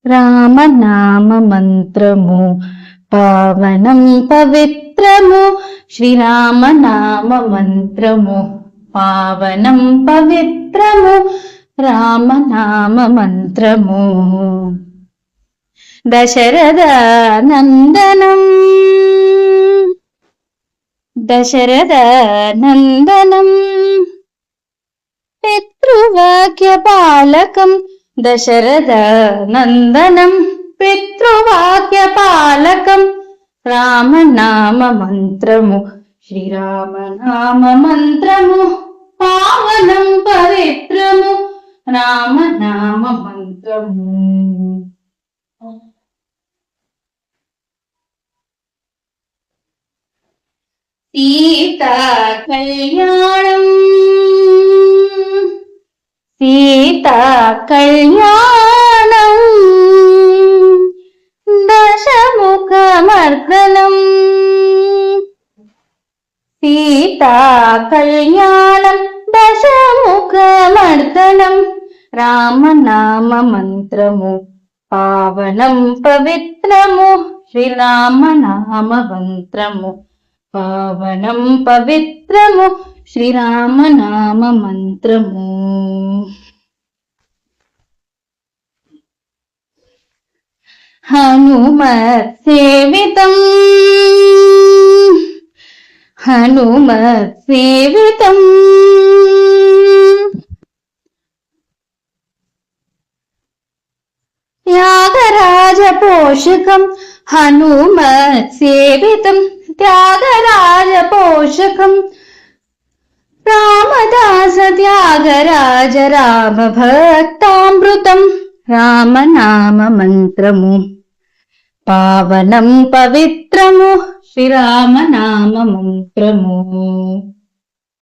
రామనామ మంత్రము పావనం పవిత్రము. శ్రీరామనామ మంత్రము పావనం పవిత్రము. రామనామ మంత్రము. దశరథ నందనం దశరథ నందనం పితృవాక్య పాలకం. దశరథ నందనం పితృవాక్య పాలకం. రామనామ మంత్రము శ్రీరామనామ మంత్రము పావనం పవిత్రము. రామనామ మంత్రము. సీతా కళ్యాణం సీతా కళ్యాణం దశముఖమర్దనం. సీతా కళ్యాణం దశముఖమర్దనం. రామనామ మంత్రము పావనం పవిత్రము. శ్రీరామనామ మంత్రము పావనం పవిత్రము. శ్రీరామనామ మంత్రము. హనుమత్ సేవితం హనుమత్ సేవితం త్యాగరాజ పోషకం. హనుమత్ సేవితం త్యాగరాజ పోషకం. రామదాస త్యాగరాజ రామ భక్తామృతం. రామనామ మంత్రము పావనం పవిత్రము. శ్రీరామనామ మంత్రము.